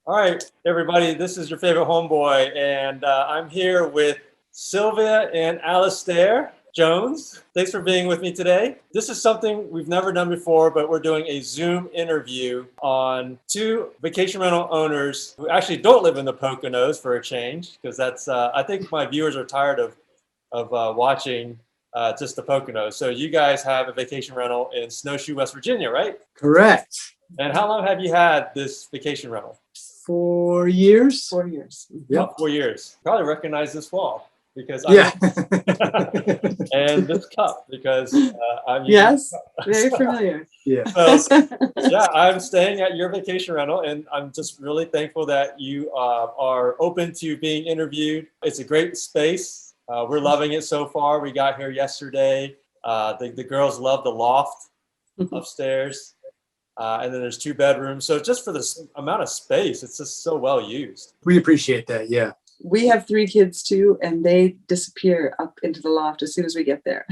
All right, everybody, this is your favorite homeboy, and I'm here with Sylvia and Alistair Jones. Thanks for being with me today. This is something we've never done before, but we're doing a Zoom interview on two vacation rental owners who actually don't live in the Poconos for a change, because that's, I think my viewers are tired of watching just the Poconos. So you guys have a vacation rental in Snowshoe, West Virginia, right? Correct. And how long have you had this vacation rental? 4 years. 4 years. Yep. 4 years. Probably recognize this wall because and this cup because I'm yes, very familiar. Yeah. So, yeah, I'm staying at your vacation rental, and I'm just really thankful that you are open to being interviewed. It's a great space. We're loving it so far. We got here yesterday. The girls love the loft upstairs. And then there's 2 bedrooms. So just for this amount of space, it's just so well used. We appreciate that. Yeah. We have 3 kids too, and they disappear up into the loft as soon as we get there.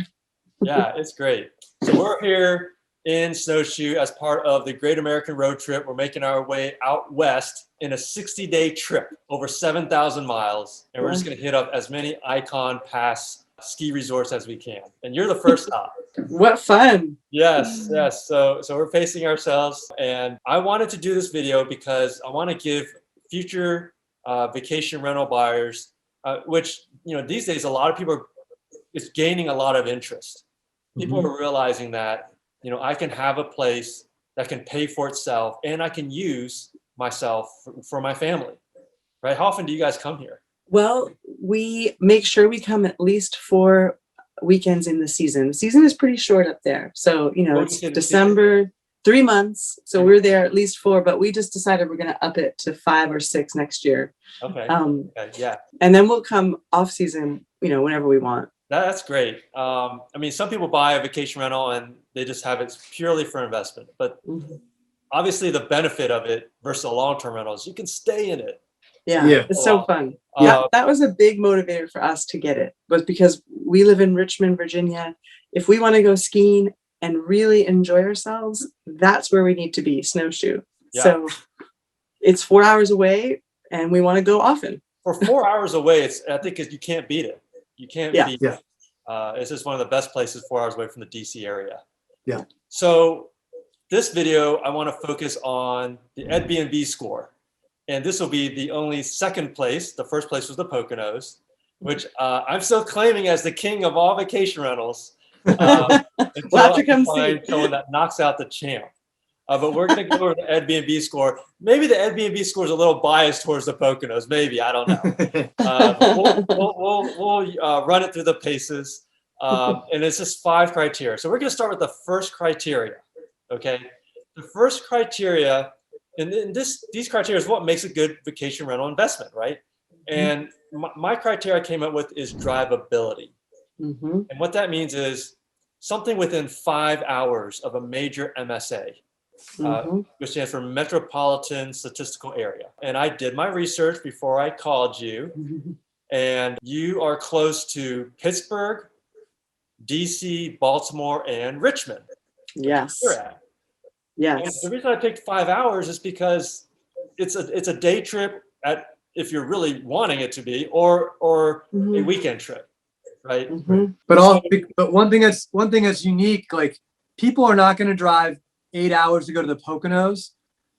Yeah, it's great. So we're here in Snowshoe as part of the Great American Road Trip. We're making our way out west in a 60-day trip, over 7,000 miles. And we're just going to hit up as many Icon Pass ski resorts as we can. And you're the first stop. What fun. Yes. So we're pacing ourselves, and I wanted to do this video because I want to give future vacation rental buyers, which, these days a lot of people it's gaining a lot of interest. People are realizing that, I can have a place that can pay for itself, and I can use myself for my family, right? How often do you guys come here? Well, we make sure we come at least 4 weekends in the season. The season is pretty short up there. So, it's December, 3 months. So we're there at least 4, but we just decided we're going to up it to 5 or 6 next year. Okay. Yeah. And then we'll come off season, whenever we want. That's great. Some people buy a vacation rental and they just have it purely for investment, but obviously the benefit of it versus a long-term rental is you can stay in it. Yeah. It's so fun. That was a big motivator for us to get it, was because we live in Richmond, Virginia. If we want to go skiing and really enjoy ourselves, that's where we need to be, Snowshoe. Yeah. So it's 4 hours away, and we want to go often. For 4 hours away, I think you can't beat it. You can't beat it. It's just one of the best places 4 hours away from the DC area. Yeah. So this video, I want to focus on the EdBNB score. And this will be the only second place. The first place was the Poconos, which I'm still claiming as the king of all vacation rentals. Until I find someone that knocks out the champ. But we're going to go over the EdBNB score. Maybe the EdBNB score is a little biased towards the Poconos. Maybe, I don't know. We'll run it through the paces. And it's just 5 criteria. So we're going to start with the first criteria. Okay. The first criteria. And these criteria is what makes a good vacation rental investment, right? And my criteria I came up with is drivability. And what that means is something within 5 hours of a major MSA, which stands for Metropolitan Statistical Area. And I did my research before I called you, and you are close to Pittsburgh, DC, Baltimore, and Richmond. Yes. Where you're at. Yes. And the reason I picked 5 hours is because it's a day trip if you're really wanting it to be, or a weekend trip, right? But one thing that's unique, like, people are not going to drive 8 hours to go to the Poconos,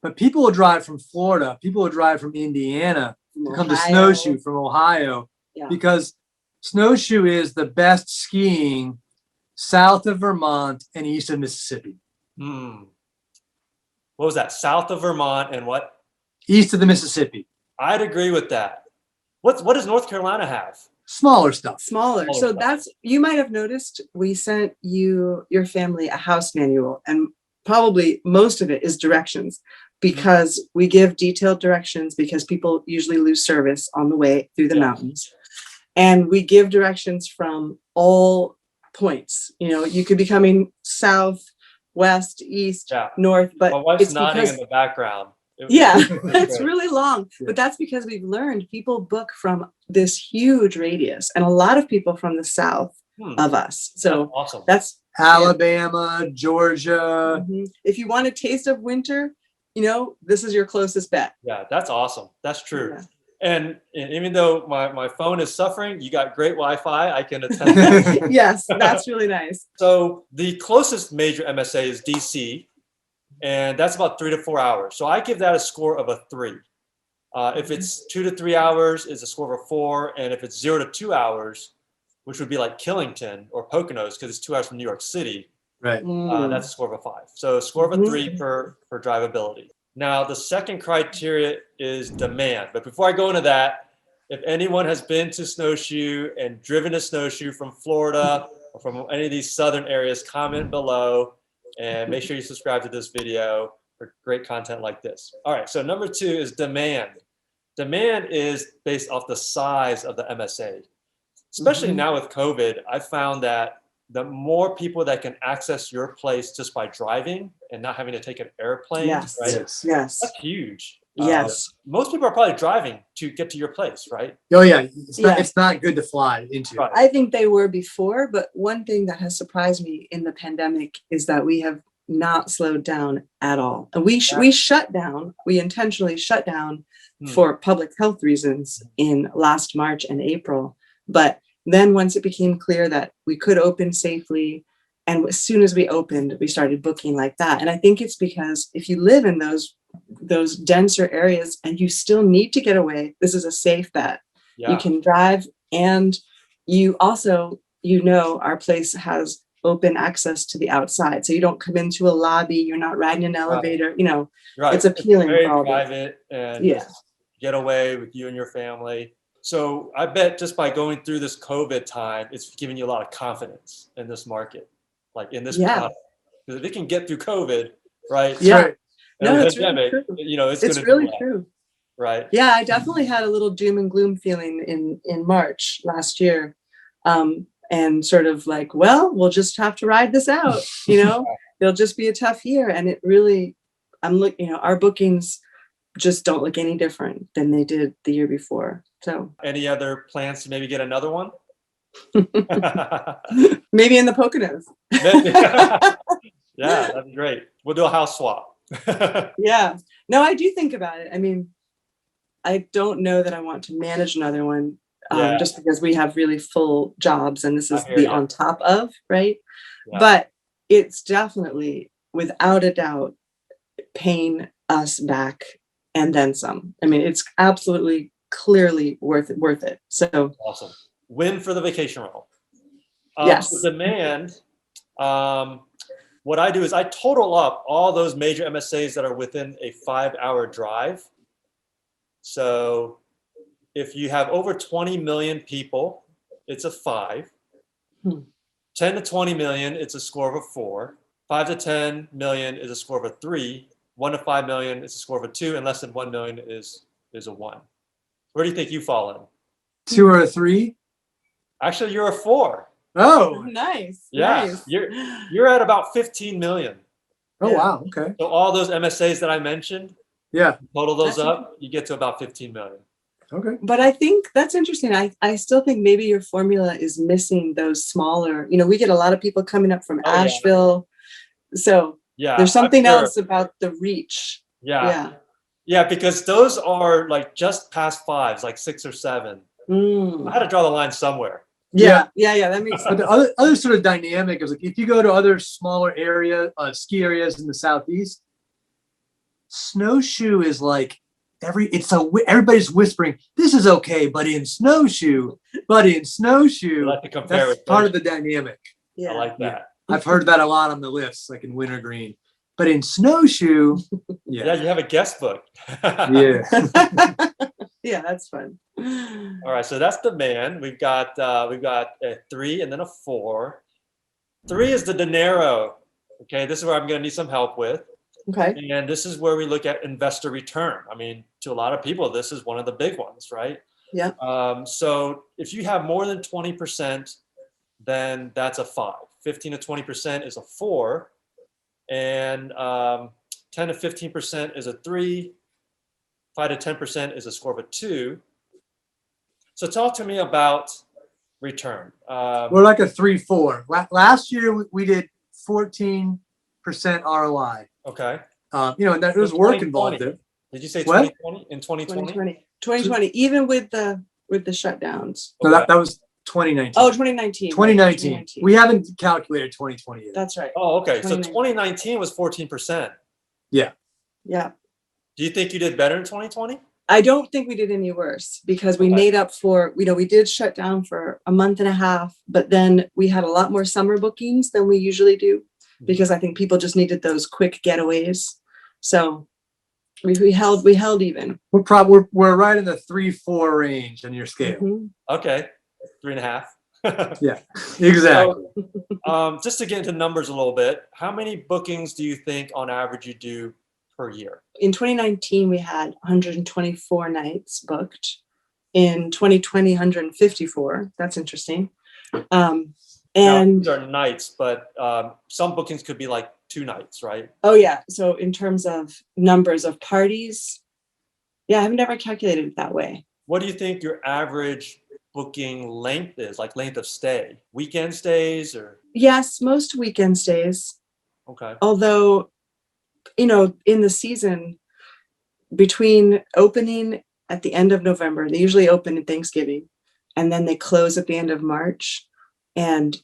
but people will drive from Florida, people will drive from Indiana to come to Snowshoe, from Ohio, because Snowshoe is the best skiing south of Vermont and east of Mississippi. What was that? South of Vermont and what? East of the Mississippi. I'd agree with that. What does North Carolina have? Smaller stuff. Smaller. So you might have noticed we sent your family a house manual, and probably most of it is directions, because we give detailed directions because people usually lose service on the way through the mountains. And we give directions from all points. You could be coming south, west, east, north, but my wife's nodding in the background. It's really long, but that's because we've learned people book from this huge radius, and a lot of people from the south of us. So that's Alabama, Georgia. If you want a taste of winter, this is your closest bet. Yeah, that's awesome. That's true. Yeah. And even though my phone is suffering, you got great Wi-Fi. I can attest. That. Yes, that's really nice. So the closest major MSA is DC, and that's about 3 to 4 hours. So I give that a score of a 3. If it's 2 to 3 hours, it's a score of a 4, and if it's 0 to 2 hours, which would be like Killington or Poconos, because it's 2 hours from New York City, Right. that's a score of a 5. So a score of a 3 for drivability. Now, the second criteria is demand. But before I go into that, if anyone has been to Snowshoe and driven a Snowshoe from Florida or from any of these southern areas, comment below and make sure you subscribe to this video for great content like this. All right, so number 2 is demand. Demand is based off the size of the MSA. Especially now with COVID, I found that the more people that can access your place just by driving and not having to take an airplane, Yes. right? Yes. That's huge. Yes. Most people are probably driving to get to your place, right? Oh yeah, it's not, Yeah. it's not good to fly into. Right. I think they were before, but one thing that has surprised me in the pandemic is that we have not slowed down at all. And we shut down, we intentionally shut down for public health reasons in last March and April. But then once it became clear that we could open safely, and as soon as we opened, we started booking like that. And I think it's because if you live in those denser areas and you still need to get away, this is a safe bet. Yeah. You can drive, and you also, our place has open access to the outside. So you don't come into a lobby, you're not riding an elevator, Right. It's appealing very for all those. private and Yeah. just get away with you and your family. So I bet just by going through this COVID time, it's giving you a lot of confidence in this market, like in this product. Because if it can get through COVID, right? Yeah. Right. and No, the it's really pandemic, true. it's It's going to really do well, true. right? Yeah, I definitely had a little doom and gloom feeling in March last year. And sort of like, well, we'll just have to ride this out, it'll just be a tough year. And it really, our bookings just don't look any different than they did the year before. So Any other plans to maybe get another one? maybe in the Poconos. Yeah, that'd be great. We'll do a house swap. Yeah. No, I do think about it. I mean, I don't know that I want to manage another one, Yeah. just because we have really full jobs and this is I hear the ya. on top of, right? Yeah. But it's definitely, without a doubt, paying us back and then some. I mean, it's absolutely clearly worth it. So Awesome. Win for the vacation rental. Yes. So demand, what I do is I total up all those major MSAs that are within a 5-hour drive. So if you have over 20 million people, it's a 5. 10 to 20 million, it's a score of a 4. 5 to 10 million is a score of a 3. 1 to 5 million is a score of a 2, and less than 1 million is a 1. Where do you think you fall in? 2 or a 3? Actually, you're a 4. Oh. nice. Yeah, Nice. you're at about 15 million. Oh Yeah. wow. Okay. So all those MSAs that I mentioned, Yeah. total those That's up, you get to about 15 million. Okay. But I think that's interesting. I still think maybe your formula is missing those smaller, we get a lot of people coming up from Oh, yeah. Asheville. So Yeah, there's I'm something sure. else about the reach. Yeah. Yeah, because those are like just past 5s, like 6 or 7. I had to draw the line somewhere. Yeah. That makes But sense. the other sort of dynamic is like if you go to other smaller ski areas in the southeast, Snowshoe is like everybody's whispering, this is okay, but in Snowshoe, I like to compare that's with part of those. the dynamic. Yeah. I like that. I've heard that a lot on the lifts, like in Wintergreen. But in Snowshoe, Yeah, you have a guest book. yeah. Yeah, that's fun. All right, so that's demand. We've got a 3 and then a 4. 3 is the Dinero. Okay, this is where I'm going to need some help with. Okay. And this is where we look at investor return. I mean, to a lot of people, this is one of the big ones, right? Yeah. So if you have more than 20%, then that's a 5. 15 to 20% is a 4. And 10 to 15% is a 3. 5 to 10% is a score of a 2. So talk to me about return. We're like a 3-4. Last year we did 14% ROI. Okay. And there's work involved there. Did you say What? 2020? In 2020? 2020, even with the shutdowns. No, that was 2019. Oh, 2019. 2019. We haven't calculated 2020 yet. That's right. Oh, okay. So 2019. 2019 was 14%. Yeah. Yeah. Do you think you did better in 2020? I don't think we did any worse because we made up for, we did shut down for a month and a half, but then we had a lot more summer bookings than we usually do because I think people just needed those quick getaways. So we held even. We're right in the 3-4 range in your scale. Mhm. Okay. 3.5. Yeah, exactly. So, just to get into numbers a little bit, how many bookings do you think on average you do per year? In 2019, we had 124 nights booked. In 2020, 154. That's interesting. Now, And these are nights, but some bookings could be like 2 nights, right? oh yeah, so in terms of numbers of parties, yeah, I've never calculated it that way. What do you think your average booking length is, like length of stay? Weekend stays or? Yes, most weekend stays. Okay. Although, in the season between opening at the end of November, they usually open at Thanksgiving, and then they close at the end of March. And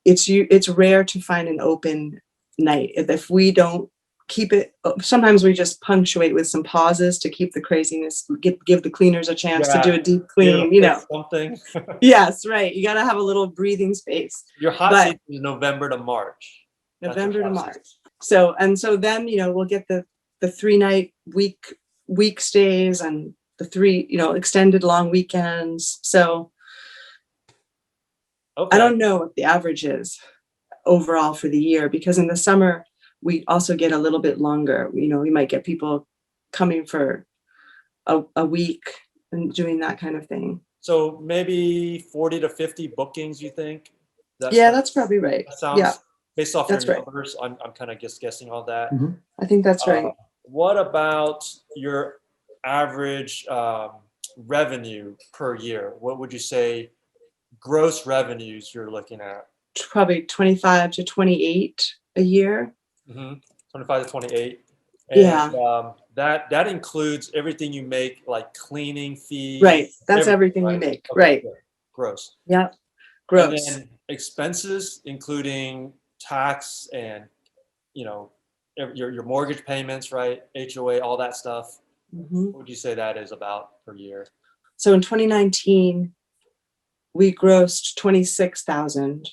it's rare to find an open night. If we don't keep it, sometimes we just punctuate with some pauses to keep the craziness, give the cleaners a chance to do a deep clean, Something. Yes, right. You got to have a little breathing space. Your hot But- season is November to March. That's your November to hot March. season. So then, we'll get the 3-night week stays and the 3, extended long weekends. So Okay. I don't know what the average is overall for the year, because in the summer, we also get a little bit longer. We might get people coming for a week and doing that kind of thing. So maybe 40 to 50 bookings, you think? Yeah, that's probably right. That sounds, Yeah, based off that's your right. numbers, I'm kind of just guessing on that. I think that's right. What about your average revenue per year? What would you say gross revenues you're looking at? Probably 25 to 28 a year. 25 to 28. And, Yeah. that includes everything you make, like cleaning fees. Right. That's everything we right? make. Okay, Right. good. Gross. Yeah. And Gross. then expenses, including tax and, your mortgage payments, right? HOA, all that stuff. Mhm. What would you say that is about per year? So in 2019, we grossed 26,000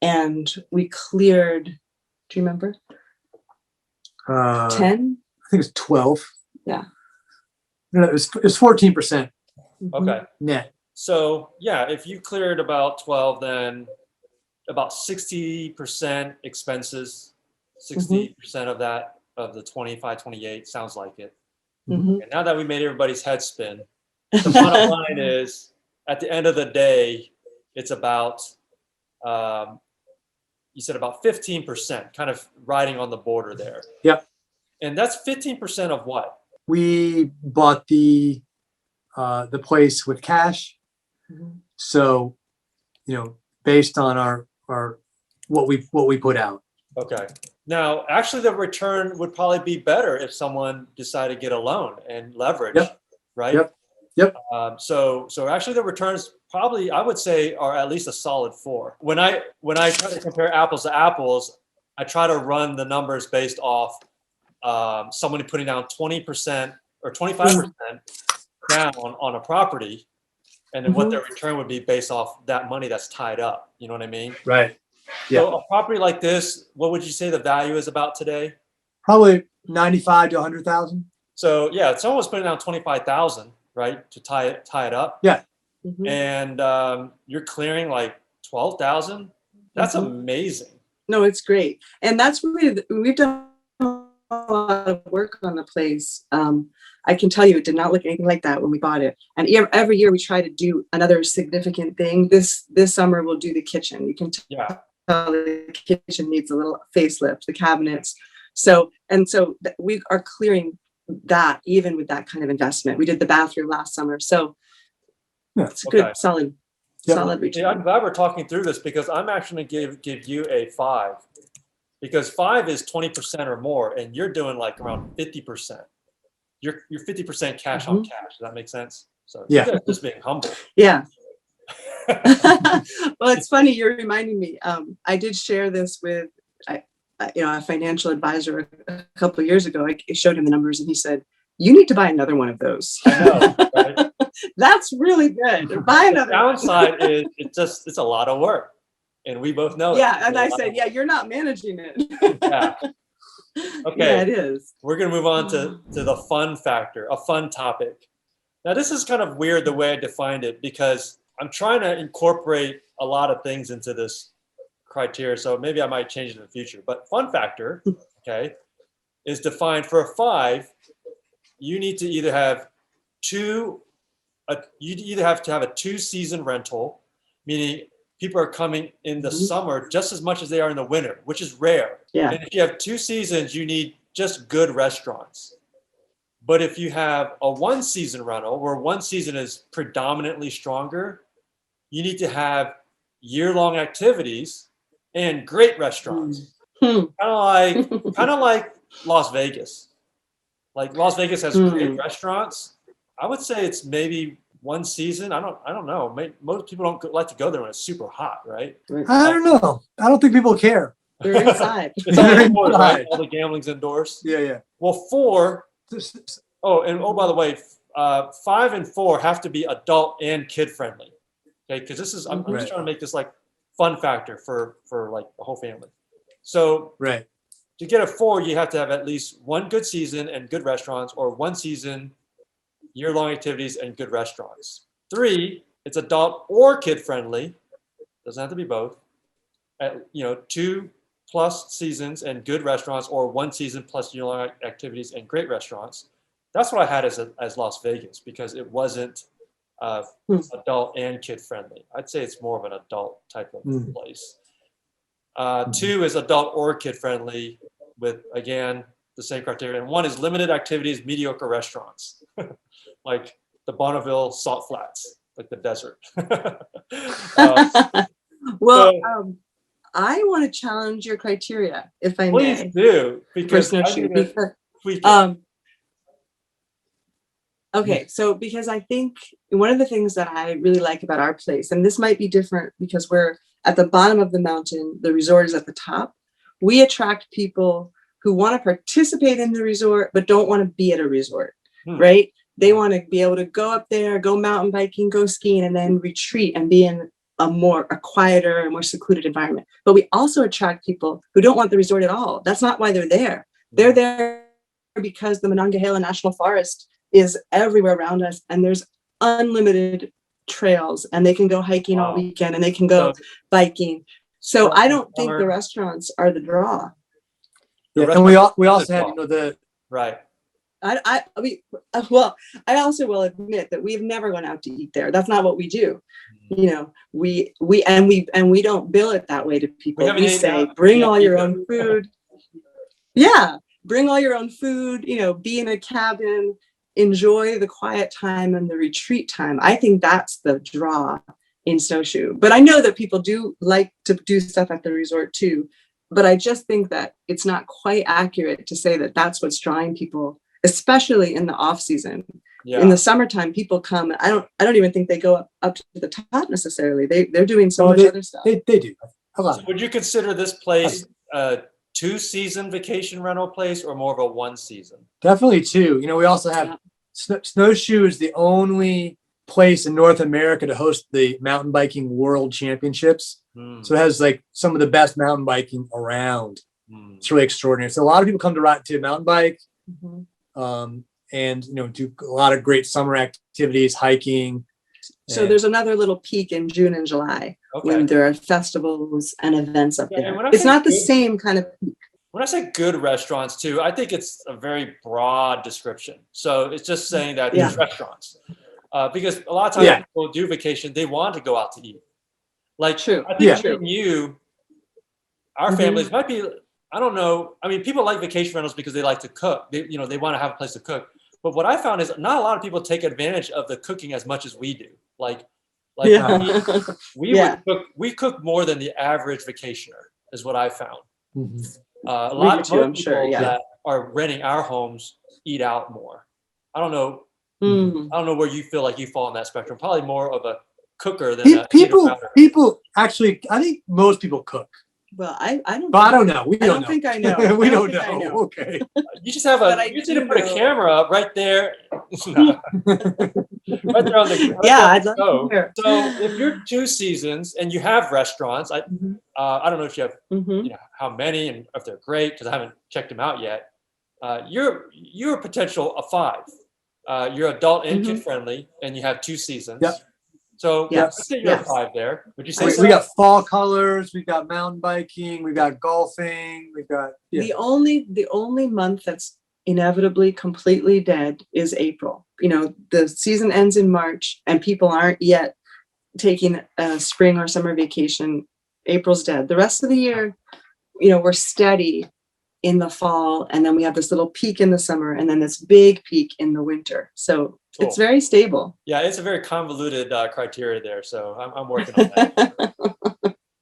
and we cleared, do you remember? 10? I think it's 12. Yeah. No, it was 14% Mhm. Okay. net. So yeah, if you cleared about 12, then about 60% expenses, 60% of that, of the 25, 28, sounds like it. Mhm. And now that we made everybody's head spin, the bottom line is, at the end of the day, it's about, you said about 15%, kind of riding on the border there. Yep. And that's 15% of what? We bought the place with cash. Mhm. So, based on our what we put out. Okay. Now, actually, the return would probably be better if someone decided to get a loan and leverage, Yep. right? Yep. So actually, the returns probably, I would say, are at least a solid 4. When I try to compare apples to apples, I try to run the numbers based off somebody putting down 20% or 25% down on a property, and then what their return would be based off that money that's tied up. You know what I mean? Right. Yeah. So a property like this, what would you say the value is about today? Probably 95 to 100,000. So yeah, someone was putting down 25,000, right, to tie it up. Yeah. Mhm. And you're clearing like 12,000. That's amazing. No, it's great. And that's what we've done a lot of work on the place. I can tell you it did not look anything like that when we bought it. And every year we try to do another significant thing. This summer we'll do the kitchen. You can Yeah. tell the kitchen needs a little facelift, the cabinets. So we are clearing that even with that kind of investment. We did the bathroom last summer. So it's a good, Okay. solid Yeah, I'm return. glad we're talking through this because I'm actually going to give you a 5 because 5 is 20% or more, and you're doing like around 50%. You're 50% cash on cash. Does that make sense? So Yeah. you guys just being humble. Yeah. Well, it's funny. You're reminding me. I did share this with, a financial advisor a couple of years ago. I showed him the numbers and he said, "You need to buy another one of those." I know, right? That's really good. Buy The another one. downside is it's a lot of work, and we both know it. Yeah. And It's a I lot said, of "Yeah, work. you're not managing it." Yeah. Okay. Yeah, it is. We're going to move on to the fun factor, a fun topic. Now, this is kind of weird the way I defined it because I'm trying to incorporate a lot of things into this criteria. So maybe I might change it in the future. But fun factor, okay, is defined for a 5. You need to either have you either have to have a 2-season rental, meaning people are coming in the summer just as much as they are in the winter, which is rare. Yeah. And if you have 2 seasons, you need just good restaurants. But if you have a 1-season rental where 1 season is predominantly stronger, you need to have year-long activities and great restaurants. Kind of like Las Vegas. Like Las Vegas has great restaurants. I would say it's maybe 1 season. I don't know. Most people don't like to go there when it's super hot, right? I don't know. I don't think people care. They're inside. It's all indoors, right? All the gambling's indoors. Yeah. Well, 4. Oh, by the way, 5 and 4 have to be adult and kid friendly. Okay, because this is I'm just trying to make this like fun factor for like the whole family. So to get a 4, you have to have at least 1 good season and good restaurants, or 1 season, year-long activities and good restaurants. 3, it's adult or kid friendly. Doesn't have to be both. 2+ seasons and good restaurants, or 1 season plus year-long activities and great restaurants. That's what I had as Las Vegas because it wasn't adult and kid friendly. I'd say it's more of an adult type of place. 2 is adult or kid friendly with, again, the same criteria. And 1 is limited activities, mediocre restaurants, like the Bonneville Salt Flats, like the desert. I want to challenge your criteria, if I Please may. do, because okay, so because I think one of the things that I really like about our place, and this might be different because we're at the bottom of the mountain, the resort is at the top. We attract people who want to participate in the resort, but don't want to be at a resort, right? They want to be able to go up there, go mountain biking, go skiing, and then retreat and be in a quieter, more secluded environment. But we also attract people who don't want the resort at all. That's not why they're there. They're there because the Monongahela National Forest is everywhere around us, and there's unlimited trails, and they can go hiking all weekend, and they can go biking. So I don't think the restaurants are the draw. Yeah, and we also have the right. I also will admit that we've never gone out to eat there. That's not what we do. We don't bill it that way to people. We say, bring all your own food. Yeah, bring all your own food. Be in a cabin. Enjoy the quiet time and the retreat time. I think that's the draw in Snowshoe. But I know that people do like to do stuff at the resort too. But I just think that it's not quite accurate to say that that's what's drawing people, especially in the off season. In the summertime, people come. I don't even think they go up to the top necessarily. They're doing so much other stuff. They do. So would you consider this place a 2-season vacation rental place or more of a 1 season? Definitely 2. We also have Snowshoe is the only place in North America to host the mountain biking world championships. So it has like some of the best mountain biking around. It's really extraordinary. So a lot of people come to mountain bike, and do a lot of great summer activities, hiking. So there's another little peak in June and July when there are festivals and events up there. It's not the same kind of peak. When I say good restaurants too, I think it's a very broad description. So it's just saying that there's restaurants. Because a lot of times people do vacation, they want to go out to eat. Like, I think our families might be, I don't know. I mean, people like vacation rentals because they like to cook. They want to have a place to cook. But what I found is not a lot of people take advantage of the cooking as much as we do. We cook more than the average vacationer is what I found. A We lot do of too, most I'm people sure, yeah. that are renting our homes eat out more. I don't know. Mm. I don't know where you feel like you fall in that spectrum. Probably more of a cooker than a People, eater-outer. people actually, I think most people cook, Well, I don't. but I think- don't know. We I don't don't know. think I know. We I don't think I know. know. Okay. You just have But I you just need to do put a know- camera up right there. No, right there on the right Yeah, there on I'd the love to stove. hear. So if you're two seasons and you have restaurants, I don't know if you have Mhm. how many and if they're great because I haven't checked them out yet. You're a potential a 5. You're adult and kid friendly, and you have 2 seasons. Yep. So Yes, I'd say you're a yes. 5 there. Would you say We, so? we got fall colors. We've got mountain biking. We've got golfing. We've got, yeah. The only month that's inevitably completely dead is April. You know, the season ends in March and people aren't yet taking a spring or summer vacation. April's dead. The rest of the year, you know, we're steady in the fall, and then we have this little peak in the summer, and then this big peak in the winter. So it's Cool. very stable. Yeah, it's a very convoluted criteria there. So I'm working on that.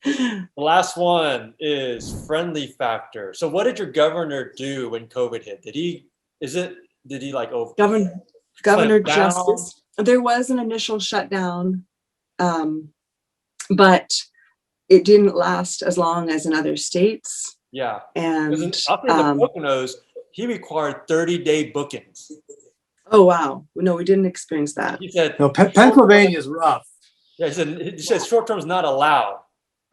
The last one is friendly factor. So what did your governor do when COVID hit? Did he like Governor down? Justice, there was an initial shutdown, but it didn't last as long as in other states. Yeah. And Up in the Poconos, he required 30-day bookings. oh wow, no, we didn't experience that. He said No, Pennsylvania is rough. Yeah, he said short term is not allowed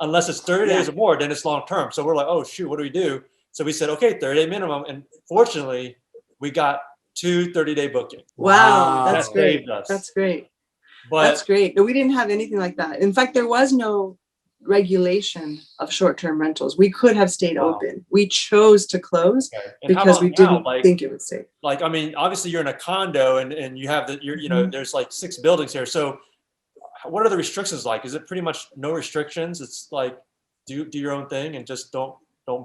unless it's 30 days or more, then it's long term. So we're like, oh shoot, what do we do? So we said, okay, 30-day minimum. And fortunately, we got 2 30-day bookings. Wow, that's That great. saved us. That's great. But That's great. No, we didn't have anything like that. In fact, there was no regulation of short-term rentals. We could have stayed Wow. open. We chose to close okay. And how because about we now? didn't Like, think it was safe. like, I mean, obviously you're in a condo and you have there's like 6 buildings here. So what are the restrictions like? Is it pretty much no restrictions? It's like do your own thing and just don't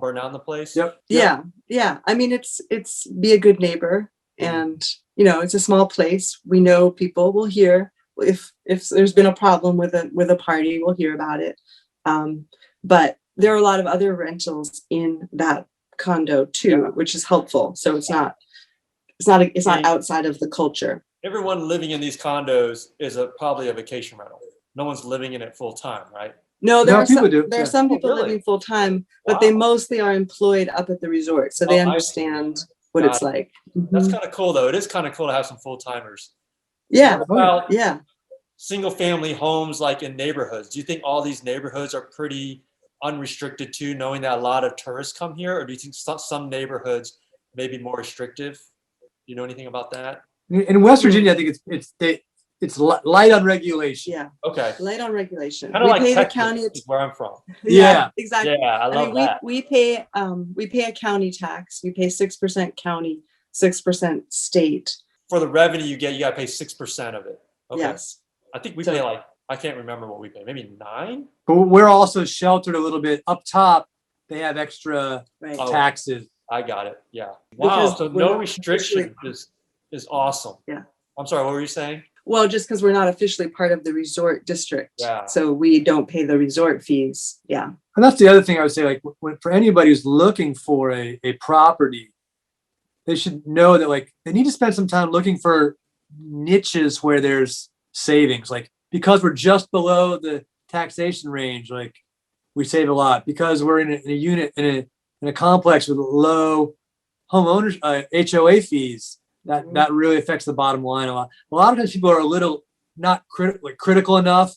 burn down the place. Yep. Yeah. I mean, it's be a good neighbor, and you know, it's a small place. We know people will hear if there's been a problem with a party, we'll hear about it. But there are a lot of other rentals in that condo too, which is helpful. So it's not outside of the culture. Everyone living in these condos is probably a vacation rental. No one's living in it full time, right? No, there No, are people some, do, there are yeah. some Oh, people really? living full time, but they Wow. mostly are employed up at the resort, so they Oh, I see. understand what Got it's it. like. That's Mhm. kind of cool, though. It is kind of cool to have some full timers. Yeah, What about yeah. single family homes like in neighborhoods? Do you think all these neighborhoods are pretty unrestricted too, knowing that a lot of tourists come here? Or do you think some neighborhoods may be more restrictive? Do you know anything about that? In West Virginia, I think it's light on regulation. Yeah, Okay. light on regulation. Kind of We like pay the Texas, county. is where I'm from. Yeah. Exactly. Yeah, I I love mean, that. we pay a county tax. We pay 6% county, 6% state. For the revenue you get, you got to pay 6% of it. Okay. Yes. I think we So- pay like, I can't remember what we pay, maybe 9? But we're also sheltered a little bit up top. They have extra Right. Oh. taxes. I got it. Yeah. Wow. Because So we're no not restriction is awesome. Yeah. I'm sorry. What were you saying? Well, just because we're not officially part of the resort district, Yeah. so we don't pay the resort fees. Yeah. And that's the other thing I would say, like for anybody who's looking for a property, they should know that like they need to spend some time looking for niches where there's savings. Like because we're just below the taxation range, like we save a lot. Because we're in a unit in a complex with low homeowners HOA fees, that really affects the bottom line a lot. A lot of times people are a little not critical enough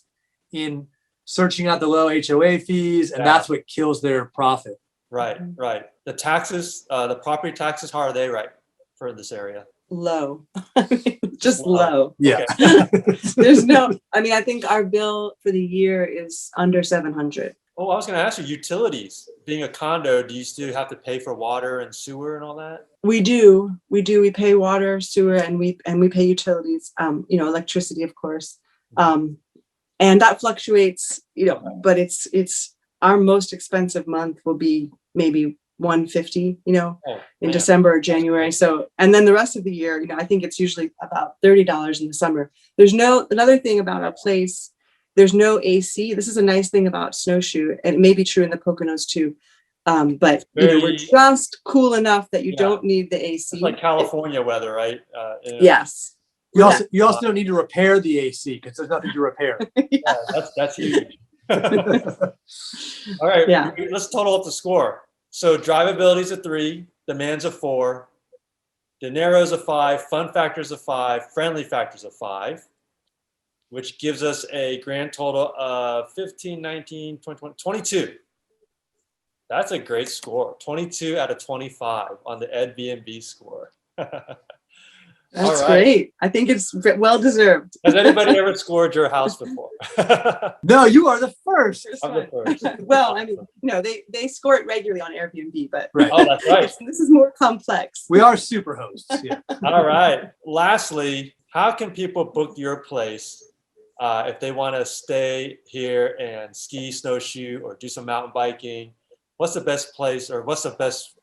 in searching out the low HOA fees, and that's what kills their profit. Right. Right. The taxes, the property taxes, how are they right for this area? Low. Just Wow. low. Yeah. There's no, I mean, I think our bill for the year is under 700. Oh, I was going to ask you, utilities. Being a condo, do you still have to pay for water and sewer and all that? We do. We pay water, sewer, and we pay utilities, you know, electricity, of course. And that fluctuates, you know, but it's our most expensive month will be maybe 150, you know, in December or January. So, and then the rest of the year, you know, I think it's usually about $30 in the summer. Another thing about our place, there's no AC. This is a nice thing about Snowshoe, and it may be true in the Poconos too. But you know, we're Very- just cool enough that you Yeah. don't need the AC. It's like California weather, right? Yes. You also don't need to repair the AC because there's nothing to repair. Yeah, that's huge. All right, Yeah. let's total up the score. So drivability is a 3, demand's a 4, Dinero's a 5, fun factor's a 5, friendly factor's a 5, which gives us a grand total of 15, 19, 20, 22. That's a great score. 22 out of 25 on the EdBNB score. That's All right. great. I think it's well deserved. Has anybody ever scored your house before? No, you are the first. I'm the first. Well, I mean, no, they score it regularly on Airbnb, but Right. Oh, that's right. this is more complex. We are super hosts. Yeah. All right. Lastly, how can people book your place if they want to stay here and ski, snowshoe, or do some mountain biking? What's the best place, or what's the best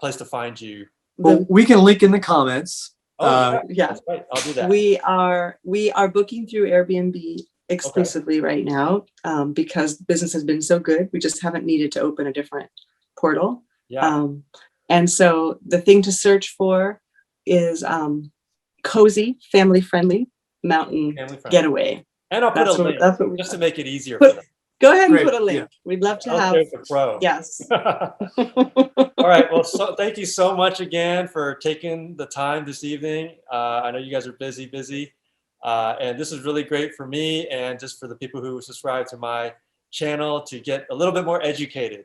place to find you? Well, we can link in the comments. Oh, Yeah. that's right. I'll do that. We are booking through Airbnb exclusively right now because business has been so good. We just haven't needed to open a different portal. Yeah. And so the thing to search for is cozy, family-friendly mountain Family-friendly. getaway. And I'll put That's a what, link that's what we just to make it easier for put. them. Go ahead and Great, put a link. yeah. We'd love to Out have. there for pro. Yes. All right. Well, so thank you so much again for taking the time this evening. I know you guys are busy. And this is really great for me and just for the people who subscribe to my channel to get a little bit more educated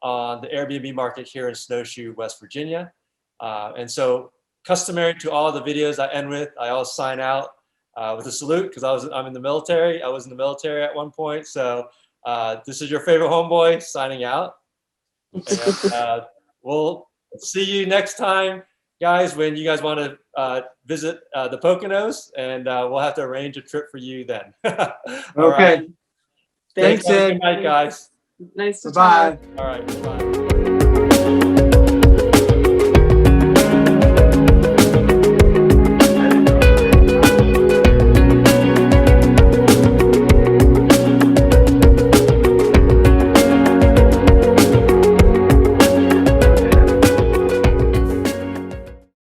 on the Airbnb market here in Snowshoe, West Virginia. And so customary to all the videos I end with, I always sign out with a salute because I'm in the military. I was in the military at one point. So this is your favorite homeboy signing out. And, we'll see you next time, guys, when you guys want to visit the Poconos, and we'll have to arrange a trip for you then. All Okay. right. Thanks, Have a Ed. good night, guys. Nice to Bye-bye. talk. All right. Bye.